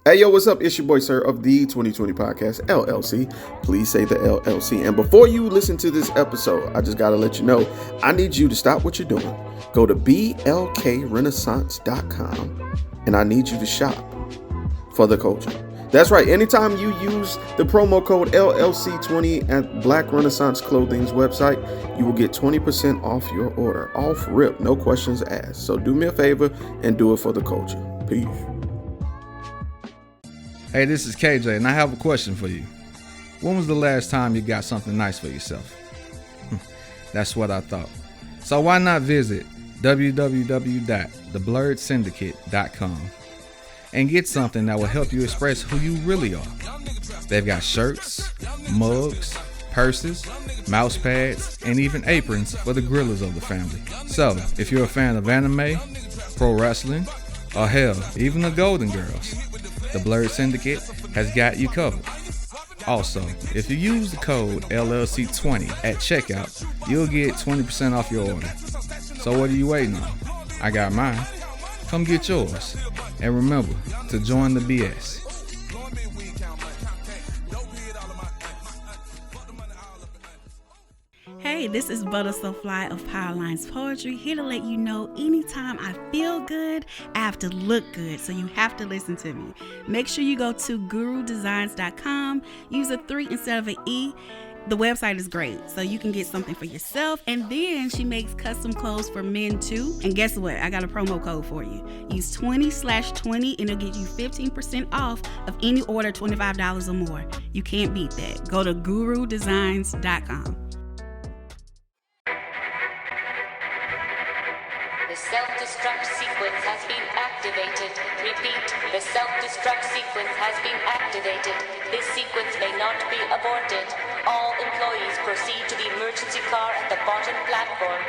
Hey, yo, what's up? It's your boy, sir, of the 2020 Podcast, LLC. Please say the LLC. And before you listen to this episode, I just got to let you know, I need you to stop what you're doing. Go to blkrenaissance.com, and I need you to shop for the culture. That's right. Anytime you use the promo code LLC20 at Black Renaissance Clothing's website, you will get 20% off your order. Off rip, no questions asked. So do me a favor and do it for the culture. Peace. Hey, this is KJ, and I have a question for you. When was the last time you got something nice for yourself? That's what I thought. So why not visit www.theblurredsyndicate.com and get something that will help you express who you really are. They've got shirts, mugs, purses, mouse pads, and even aprons for the grillers of the family. So, if you're a fan of anime, pro wrestling, or hell, even the Golden Girls, the Blurred Syndicate has got you covered. Also, if you use the code LLC20 at checkout, you'll get 20% off your order. So what are you waiting on? I got mine. Come get yours. And remember to join the BS. Hey, this is Butter So Fly of Powerlines Poetry, here to let you know anytime I feel good, I have to look good, so you have to listen to me. Make sure you go to gurudesigns.com, use a 3 instead of an E. The website is great, so you can get something for yourself, and then she makes custom clothes for men too. And guess what? I got a promo code for you. Use 20/20 and it'll get you 15% off of any order $25 or more. You can't beat that. Go to gurudesigns.com. The self-destruct sequence has been activated. Repeat, the self-destruct sequence has been activated. This sequence may not be aborted. All employees proceed to the emergency car at the bottom platform.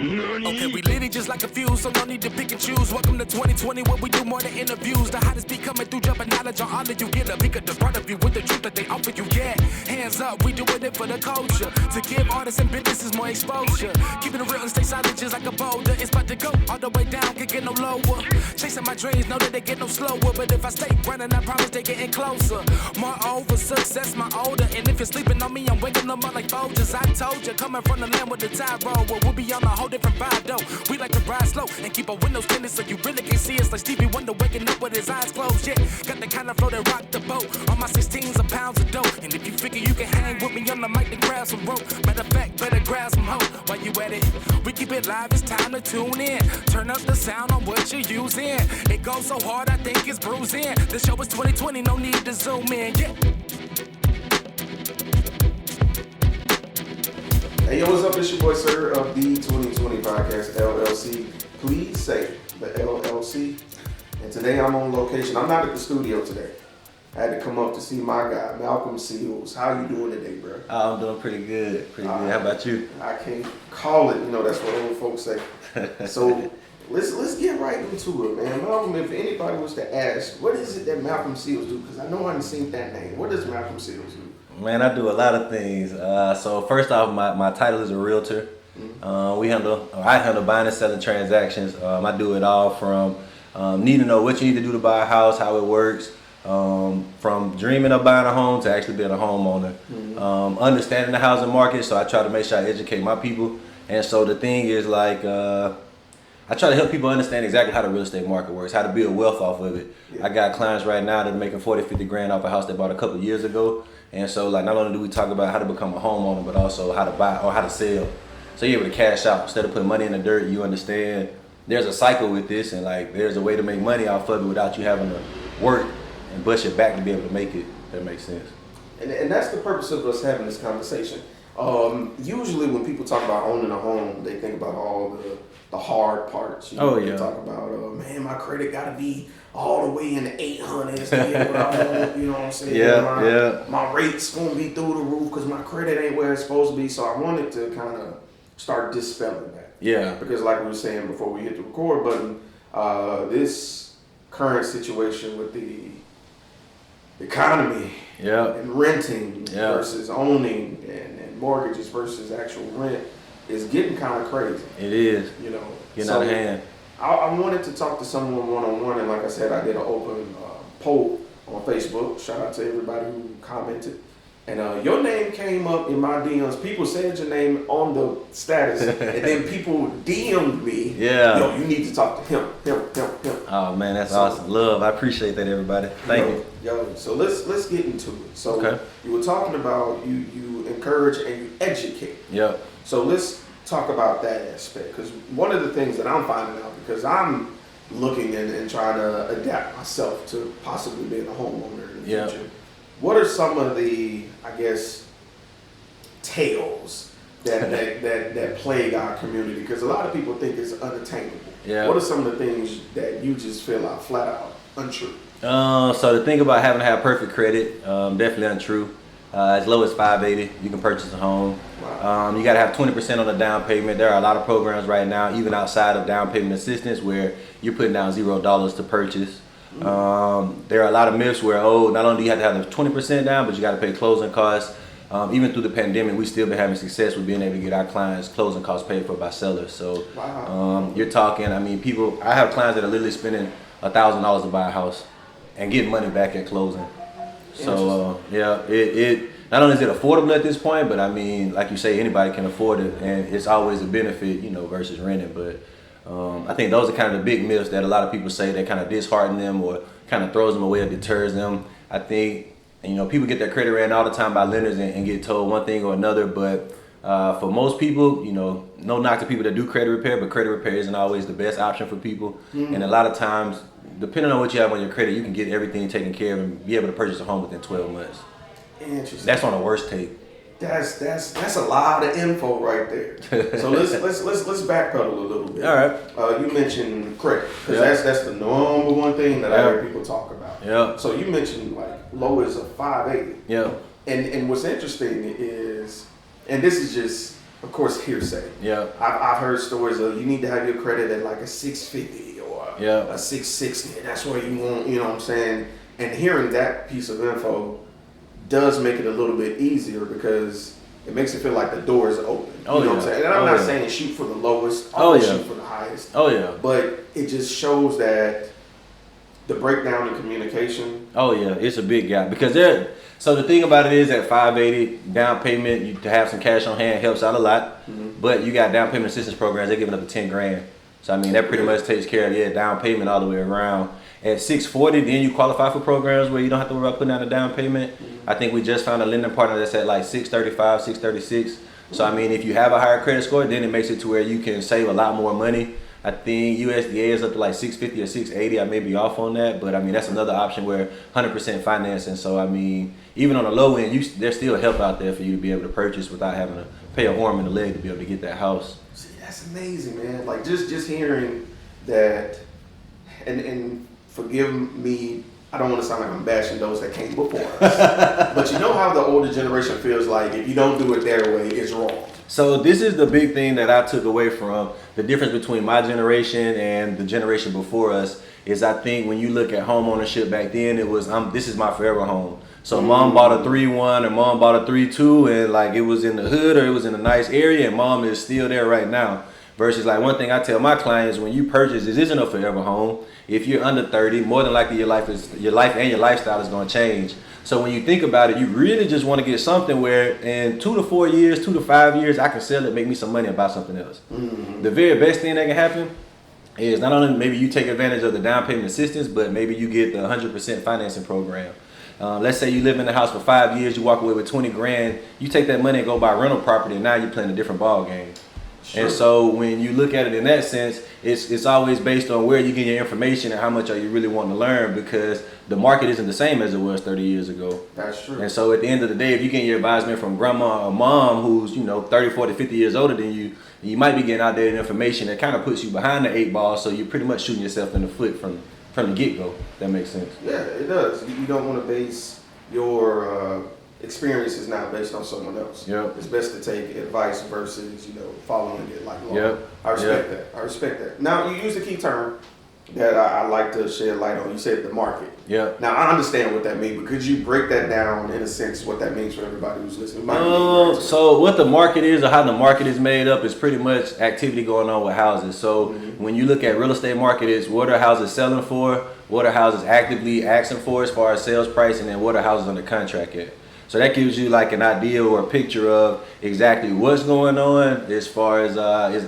Okay, we lit it just like a fuse, so no need to pick and choose. Welcome to 2020, where we do more than interviews. The hottest be coming through, jumping knowledge on all of you. Get a peek at the front of you with the truth that they offer you. Yeah, hands up, we doing it for the culture. To give artists and businesses more exposure. Keeping it real and stay silent just like a boulder. It's about to go all the way down, can't get no lower. Chasing my dreams, know that they get no slower. But if I stay running, I promise they getting closer. Moreover, success my older. And if you're sleeping on me, I'm waking them up like Folgers. I told you, coming from the land with the tide roll. Well, we'll be on a whole different vibe though. We like to ride slow and keep our windows tinted so you really can't see us. Like Stevie Wonder waking up with his eyes closed. Yeah, got the kind of flow that rock the boat. On my 16s of pounds of dough. And if you figure you can hang with me on the mic, then grab some rope. Matter of fact, better grab some hope. While you at it, we keep it live, it's time to tune in. Turn up the sound on what you're using. It goes so hard, I think it's bruising. The show is 2020, no need to zoom in. Yeah. Hey, yo, what's up? It's your boy, sir, of the 2020 Podcast, LLC. Please say the LLC. And today I'm on location. I'm not at the studio today. I had to come up to see my guy, Malcolm Seals. How you doing today, bro? I'm doing pretty good. How about you? I can't call it. You know, that's what old folks say. So let's get right into it, man. Malcolm, if anybody was to ask, what is it that Malcolm Seals do? Because I know I haven't seen that name. What does Malcolm Seals do? Man, I do a lot of things. So first off, my title is a realtor. I handle buying and selling transactions. I do it all from needing to know what you need to do to buy a house, how it works, from dreaming of buying a home to actually being a homeowner. Understanding the housing market, so I try to make sure I educate my people. And so the thing is like, I try to help people understand exactly how the real estate market works, how to build wealth off of it. Yeah. I got clients right now that are making 40, 50 grand off a house they bought a couple of years ago. And so like not only do we talk about how to become a homeowner, but also how to buy or how to sell. So you're able to cash out. Instead of putting money in the dirt, you understand there's a cycle with this, and like there's a way to make money off of it without you having to work and bust your back to be able to make it. That makes sense. And that's the purpose of us having this conversation. Usually when people talk about owning a home, they think about all the hard parts. You know, They talk about, man, my credit got to be all the way in the 800s to get what I want, you know what I'm saying? My rate's going to be through the roof because my credit ain't where it's supposed to be. So I wanted to kind of start dispelling that. Yeah. Because like we were saying before we hit the record button, this current situation with the economy and renting versus owning and mortgages versus actual rent is getting kind of crazy. It is. You know, getting out of hand. I wanted to talk to someone one-on-one, and like I said, I did an open poll on Facebook. Shout out to everybody who commented. And your name came up in my DMs. People said your name on the status, and then people DM'd me. Yeah. Yo, you need to talk to him. Oh man, that's awesome. Love, I appreciate that, everybody. Thank you. Yo, so let's get into it. So Okay. you were talking about you encourage and you educate. Yep. So let's talk about that aspect, because one of the things that I'm finding out, because I'm looking and trying to adapt myself to possibly being a homeowner in the Yeah. future. What are some of the, I guess, tales that plague our community? Because a lot of people think it's unattainable. Yeah. What are some of the things that you just feel are flat out untrue? So the thing about having to have perfect credit, definitely untrue. As low as $580, you can purchase a home. Wow. You got to have 20% on the down payment. There are a lot of programs right now, even outside of down payment assistance, where you're putting down $0 to purchase. There are a lot of myths where, not only do you have to have the 20% down, but you got to pay closing costs. Even through the pandemic, we still been having success with being able to get our clients' closing costs paid for by sellers. So Wow. you're talking, I have clients that are literally spending $1,000 to buy a house and getting money back at closing. So it not only is it affordable at this point, but like you say, anybody can afford it, and it's always a benefit, versus renting. But I think those are kind of the big myths that a lot of people say that kind of dishearten them or kind of throws them away or deters them. I think, people get their credit ran all the time by lenders and get told one thing or another. But for most people, no knock to people that do credit repair, but credit repair isn't always the best option for people. And a lot of times, depending on what you have on your credit, you can get everything taken care of and be able to purchase a home within 12 months. Interesting. That's on the worst take. That's a lot of info right there. So let's backpedal a little bit. All right. You mentioned credit, because that's the number one thing that I hear people talk about. Yeah. So you mentioned like low as a 580. Yeah. And what's interesting is, and this is just, of course, hearsay. Yeah. I've heard stories of you need to have your credit at like a 650 or Yeah. a 660, and that's where you want, you know what I'm saying? And hearing that piece of info does make it a little bit easier, because it makes it feel like the door is open. You know what I'm saying? And I'm not saying shoot for the lowest, always shoot for the highest. Oh yeah. But it just shows that the breakdown in communication. Oh yeah, it's a big gap, because so the thing about it is, at 580 down payment, to have some cash on hand helps out a lot. But you got down payment assistance programs, they're giving up to 10 grand. So that pretty much takes care of down payment all the way around. At 640, then you qualify for programs where you don't have to worry about putting down a down payment. I think we just found a lending partner that's at like 635, 636. So if you have a higher credit score, then it makes it to where you can save a lot more money. I think USDA is up to like 650 or 680. I may be off on that, but that's another option where 100% financing. So even on the low end, there's still help out there for you to be able to purchase without having to pay an arm and a leg to be able to get that house. See, that's amazing, man. Like just hearing that, and forgive me, I don't want to sound like I'm bashing those that came before us. But you know how the older generation feels like if you don't do it their way, it's wrong. So this is the big thing that I took away from the difference between my generation and the generation before us is, I think when you look at home ownership back then, it was this is my forever home. So mom bought a 3-1 or mom bought a 3-2, and like it was in the hood or it was in a nice area, and mom is still there right now. Versus like one thing I tell my clients, when you purchase, this isn't a forever home. If you're under 30, more than likely your life and your lifestyle is going to change. So when you think about it, you really just want to get something where in 2 to 4 years, 2 to 5 years, I can sell it, make me some money and buy something else. The very best thing that can happen is not only maybe you take advantage of the down payment assistance, but maybe you get the 100% financing program. Let's say you live in the house for 5 years, you walk away with 20 grand, you take that money and go buy rental property, and now you're playing a different ball game. Sure. And so when you look at it in that sense, it's always based on where you get your information and how much are you really wanting to learn, because the market isn't the same as it was 30 years ago. That's true. And so at the end of the day, if you get your advisement from grandma or mom who's 30, 40, 50 years older than you, you might be getting outdated information that kind of puts you behind the 8 ball, so you're pretty much shooting yourself in the foot from the get-go. That makes sense. Yeah, it does. You don't want to base your experiences now based on someone else. Yep. It's best to take advice versus following it like law. Yep. I respect that. Now you use the key term that I like to shed light on. You said the market. Yeah. Now I understand what that means, but could you break that down in a sense what that means for everybody who's listening? So what the market is, or how the market is made up, is pretty much activity going on with houses. So when you look at real estate market, it's what are houses selling for, what are houses actively asking for as far as sales price, and then what are houses under contract at. So that gives you like an idea or a picture of exactly what's going on as far as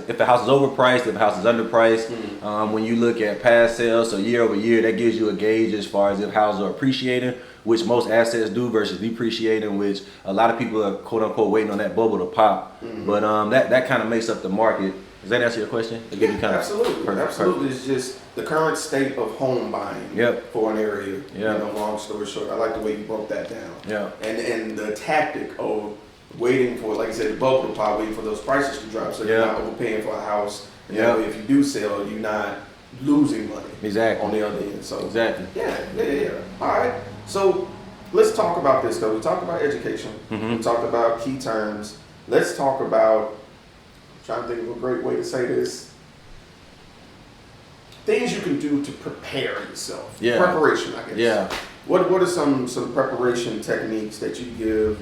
if the house is overpriced, if the house is underpriced. When you look at past sales, so year over year, that gives you a gauge as far as if houses are appreciating, which most assets do, versus depreciating, which a lot of people are quote unquote waiting on that bubble to pop. But that kind of makes up the market. Does that answer your question? Yeah, absolutely. Absolutely. It's just the current state of home buying for an area. Yeah. You know, long story short, I like the way you broke that down. Yeah. And the tactic of waiting for, like I said, the bubble to pop, waiting for those prices to drop, so you're not overpaying for a house. And that way, if you do sell, you're not losing money. Exactly. On the other end. So exactly. Yeah. All right. So let's talk about this though. We talked about education. We talked about key terms. Let's talk about. Trying to think of a great way to say this. Things you can do to prepare yourself. Yeah. Preparation, I guess. Yeah. What are some preparation techniques that you give,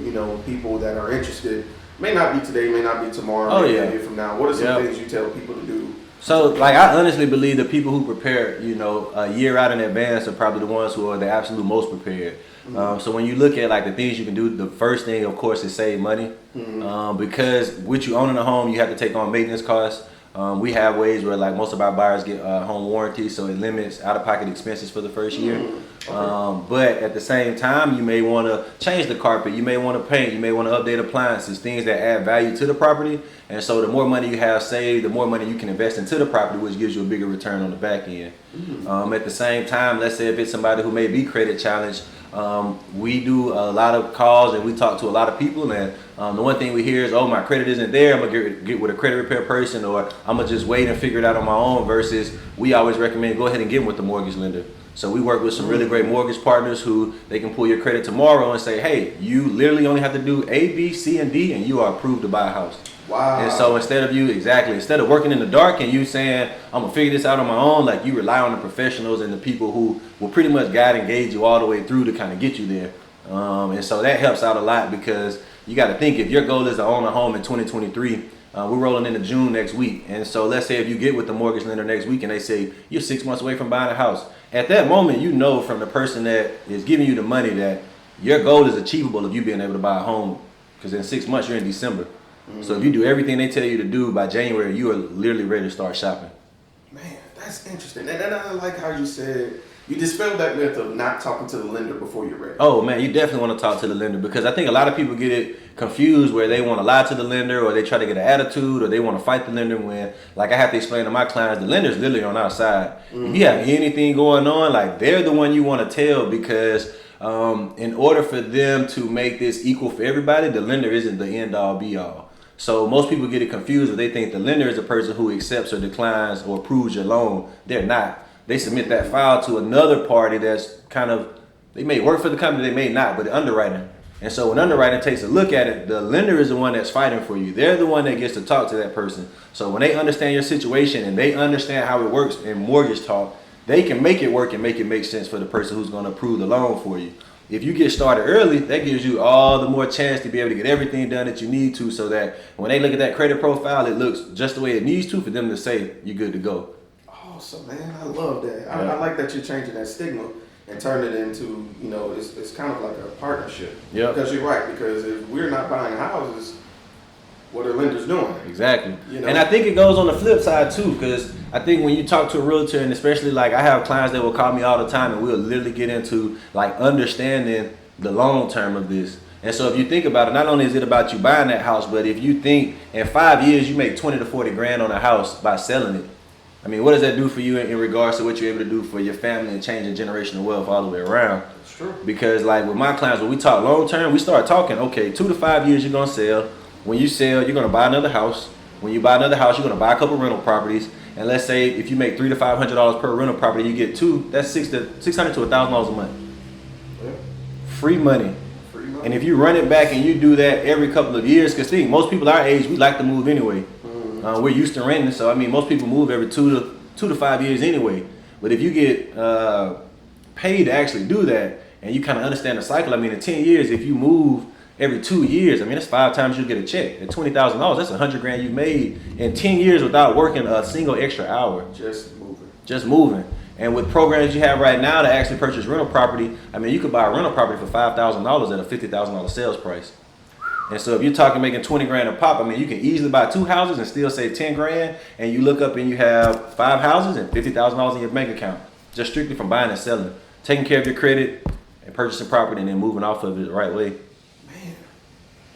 people that are interested? May not be today, may not be tomorrow, maybe a year from now. What are some things you tell people to do? So, like, I honestly believe the people who prepare, a year out in advance are probably the ones who are the absolute most prepared. So when you look at like the things you can do, the first thing, of course, is save money. Because with you owning a home, you have to take on maintenance costs. We have ways where like most of our buyers get home warranty, so it limits out-of-pocket expenses for the first year. But at the same time, you may want to change the carpet, you may want to paint, you may want to update appliances, things that add value to the property. And so the more money you have saved, the more money you can invest into the property, which gives you a bigger return on the back end. At the same time, let's say if it's somebody who may be credit challenged, we do a lot of calls and we talk to a lot of people, and the one thing we hear is, oh, my credit isn't there, I'm gonna get with a credit repair person, or I'm gonna just wait and figure it out on my own, versus we always recommend go ahead and get with the mortgage lender. So we work with some really great mortgage partners who they can pull your credit tomorrow and say, hey, you literally only have to do A, B, C, and D, and you are approved to buy a house. Wow. And so instead of working in the dark and you saying, I'm gonna figure this out on my own, like you rely on the professionals and the people who will pretty much guide and gauge you all the way through to kind of get you there. And so that helps out a lot, because you got to think, if your goal is to own a home in 2023, we're rolling into June next week. And so let's say if you get with the mortgage lender next week and they say you're 6 months away from buying a house, at that moment, you know from the person that is giving you the money that your goal is achievable of you being able to buy a home, because in 6 months you're in December. So if you do everything they tell you to do by January, you are literally ready to start shopping. Man, that's interesting. And I like how you said, you dispelled that myth of not talking to the lender before you're ready. Oh man, you definitely want to talk to the lender, because I think a lot of people get it confused where they want to lie to the lender, or they try to get an attitude, or they want to fight the lender, when, like, I have to explain to my clients, the lender's literally on our side. If you have anything going on, like, they're the one you want to tell, because in order for them to make this equal for everybody, the lender isn't the end all be all. So most people get it confused, or they think the lender is a person who accepts or declines or approves your loan. They're not. They submit that file to another party that's kind of, they may work for the company, they may not, but underwriting. And so when underwriting takes a look at it, the lender is the one that's fighting for you. They're the one that gets to talk to that person. So when they understand your situation and they understand how it works in mortgage talk, they can make it work and make it make sense for the person who's going to approve the loan for you. If you get started early, that gives you all the more chance to be able to get everything done that you need to, so that when they look at that credit profile, it looks just the way it needs to for them to say you're good to go. Awesome, man. I love that. I like that you're changing that stigma and turning it into, it's kind of like a partnership. Yeah. Because you're right, because if we're not buying houses, what are lenders doing? Exactly. And I think it goes on the flip side too, because I think when you talk to a realtor, and especially like I have clients that will call me all the time, and we'll literally get into like understanding the long term of this. And so if you think about it, not only is it about you buying that house, but if you think in 5 years you make 20 to 40 grand on a house by selling it, I mean, what does that do for you in regards to what you're able to do for your family and changing generational wealth all the way around? That's true. Because like with my clients, when we talk long term, we start talking, okay, 2 to 5 years you're gonna sell. When you sell, you're gonna buy another house. When you buy another house, you're gonna buy a couple rental properties. And let's say if you make $300 to $500 per rental property, you get 2. That's $600 to $1,000 a month. Yeah. Free money. And if you run it back and you do that every couple of years, because think most people our age, we like to move anyway. We're used to renting, so I mean most people move every 2 to 5 years anyway. But if you get paid to actually do that, and you kind of understand the cycle, I mean, in 10 years, if you move every 2 years, I mean, that's 5 times you get a check. At $20,000, that's $100,000 you made in 10 years without working a single extra hour. Just moving. And with programs you have right now to actually purchase rental property, I mean, you could buy a rental property for $5,000 at a $50,000 sales price. And so if you're talking making $20,000 a pop, I mean, you can easily buy 2 houses and still save $10,000. And you look up and you have 5 houses and $50,000 in your bank account, just strictly from buying and selling, taking care of your credit and purchasing property and then moving off of it the right way. Man,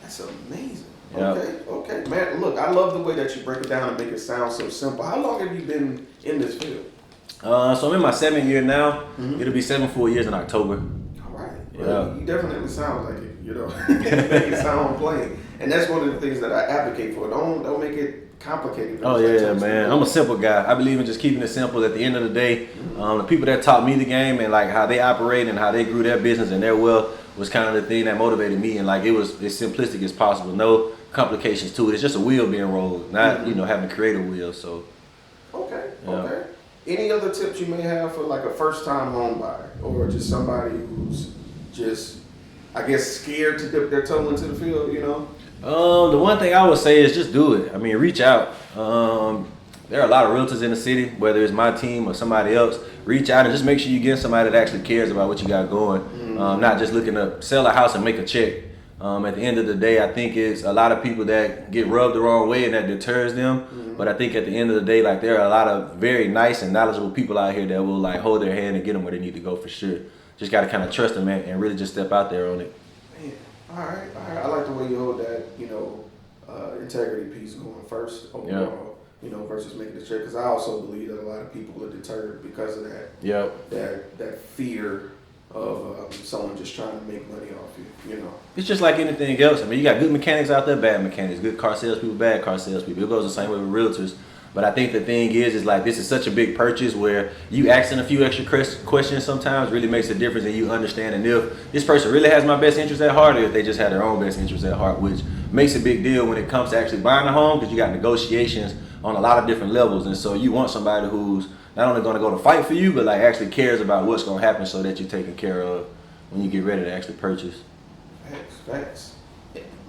that's amazing. Yep. Okay, man. Look, I love the way that you break it down and make it sound so simple. How long have you been in this field? So I'm in my 7th year now. Mm-hmm. It'll be 7 full years in October. All right. Yeah. Well, you definitely sound like it. You know, make it sound plain. And that's one of the things that I advocate for. Don't make it complicated. Oh yeah, man. I'm a simple guy. I believe in just keeping it simple. At the end of the day, the people that taught me the game and like how they operate and how they grew their business and their wealth was kind of the thing that motivated me. And like it was as simplistic as possible. No complications to it. It's just a wheel being rolled, not having to create a wheel. So. Okay. Any other tips you may have for like a first-time home buyer or just somebody who's just, I guess, scared to dip their toe into the field, you know? The one thing I would say is just do it. I mean, reach out. There are a lot of realtors in the city, whether it's my team or somebody else. Reach out and just make sure you get somebody that actually cares about what you got going. Not just looking to sell a house and make a check. At the end of the day, I think it's a lot of people that get rubbed the wrong way and that deters them. But I think at the end of the day, like there are a lot of very nice and knowledgeable people out here that will like hold their hand and get them where they need to go for sure. Just got to kind of trust them and really just step out there on it. Man, all right. I like the way you hold that, integrity piece going first overall, versus making the check. Because I also believe that a lot of people are deterred because of that. Yep. That fear of someone just trying to make money off you, It's just like anything else. I mean, you got good mechanics out there, bad mechanics, good car salespeople, bad car salespeople. It goes the same way with realtors. But I think the thing is like this is such a big purchase where you asking a few extra questions sometimes really makes a difference and you understanding if this person really has my best interest at heart or if they just had their own best interest at heart, which makes a big deal when it comes to actually buying a home because you got negotiations on a lot of different levels. And so you want somebody who's not only going to go to fight for you, but like actually cares about what's going to happen so that you're taken care of when you get ready to actually purchase. Facts.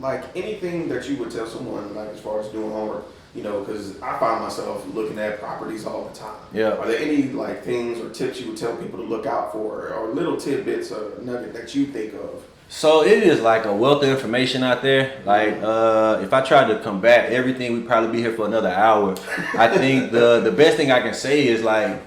Like anything that you would tell someone, like as far as doing homework, because I find myself looking at properties all the time. Yeah. Are there any like things or tips you would tell people to look out for, or little tidbits or nugget that you think of? So it is like a wealth of information out there. Like if I tried to combat everything, we'd probably be here for another hour. I think the best thing I can say is like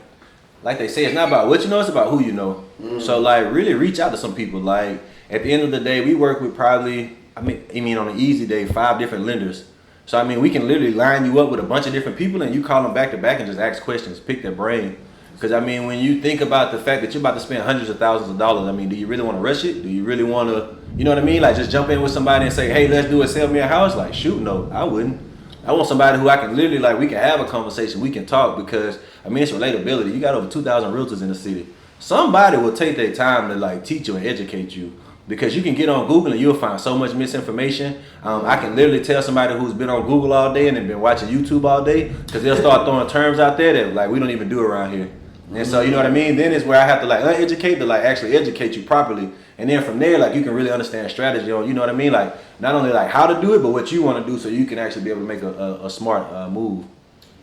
they say, it's not about what you know, it's about who you know. So like really reach out to some people. Like at the end of the day, we work with probably, I mean on an easy day, 5 different lenders. So I mean we can literally line you up with a bunch of different people and you call them back to back and just ask questions, pick their brain. Because I mean, when you think about the fact that you're about to spend hundreds of thousands of dollars, I mean, do you really want to rush it? Do you really want to, you know what I mean? Like just jump in with somebody and say, hey, let's do it, sell me a house. Like, shoot, no, I wouldn't. I want somebody who I can literally, like, we can have a conversation, we can talk because, I mean, it's relatability. You got over 2,000 realtors in the city. Somebody will take their time to like teach you and educate you. Because you can get on Google and you'll find so much misinformation. I can literally tell somebody who's been on Google all day and then been watching YouTube all day because they'll start throwing terms out there that like we don't even do around here. And so, you know what I mean? Then it's where I have to like uneducate to like actually educate you properly. And then from there, like you can really understand strategy on, you know what I mean? Like not only like how to do it, but what you want to do so you can actually be able to make a smart move.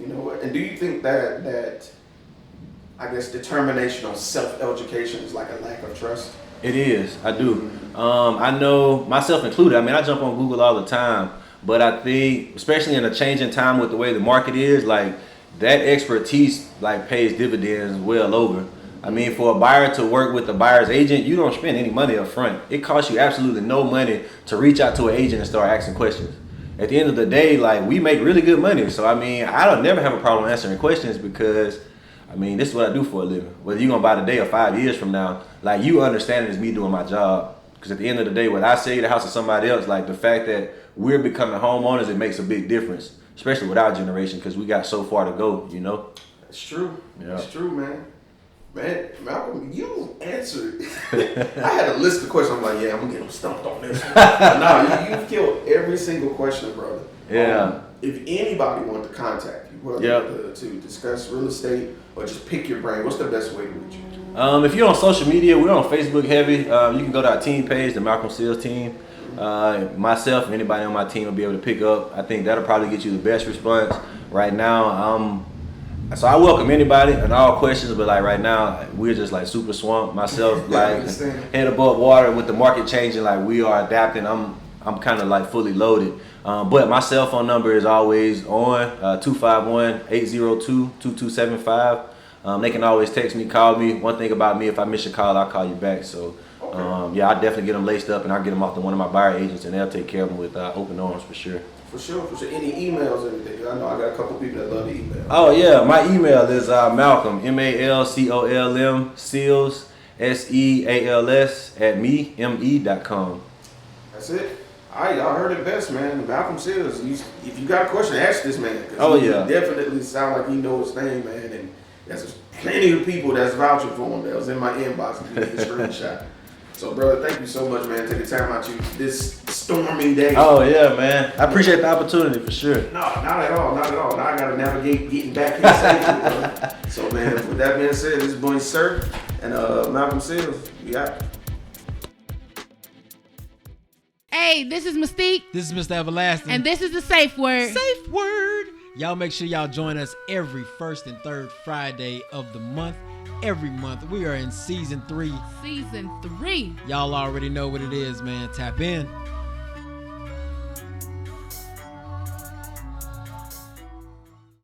You know what? And do you think that I guess determination on self-education is like a lack of trust? It is. I do. I know myself included. I mean, I jump on Google all the time, but I think, especially in a changing time with the way the market is, like that expertise like pays dividends well over. I mean, for a buyer to work with a buyer's agent, you don't spend any money up front. It costs you absolutely no money to reach out to an agent and start asking questions. At the end of the day, like we make really good money. So I mean, I don't never have a problem answering questions because I mean, this is what I do for a living. Whether you're going to buy today or 5 years from now, like you understand it as me doing my job. Because at the end of the day, when I sell the house to somebody else, like the fact that we're becoming homeowners, it makes a big difference. Especially with our generation, because we got so far to go, you know? It's true. Yeah. It's true, man. Man, Malcolm, you answered. I had a list of questions. I'm like, yeah, I'm going to get them stumped on this. But no, you've killed every single question, brother. Yeah. If anybody wanted to contact you, whether to discuss real estate or just pick your brain, what's the best way to reach you? If you're on social media, we're on Facebook heavy. You can go to our team page, the Malcolm Seals team. Myself, anybody on my team will be able to pick up. I think that'll probably get you the best response. Right now, so I welcome anybody and all questions, but like right now, we're just like super swamped. Myself, like head above water with the market changing, like we are adapting. I'm kind of like fully loaded. But my cell phone number is always on 251-802-2275. They can always text me, call me. One thing about me, if I miss your call, I'll call you back. So yeah, I definitely get them laced up and I'll get them off to one of my buyer agents and they'll take care of them with open arms for sure. For sure. Any emails or anything? I know I got a couple people that love to email. Oh yeah, my email is Malcolm, MALCOLM, Seals, SEALS @me.com. That's it. All right, y'all heard it best, man. Malcolm Seals. If you got a question, ask this man. He definitely sound like he knows his name, man. And there's plenty of people that's vouching for him that was in my inbox and did a screenshot. So, brother, thank you so much, man. Taking time out this stormy day. Oh, yeah, man. I appreciate the opportunity for sure. No, not at all. Not at all. Now I got to navigate getting back here safely, brother. So, man, with that being said, this is Boy Sir and Malcolm Seals. We out. Hey, this is Mystique. This is Mr. Everlasting. And this is the Safe Word. Safe Word. Y'all make sure y'all join us every first and third Friday of the month. Every month. We are in season 3. Season 3. Y'all already know what it is, man. Tap in.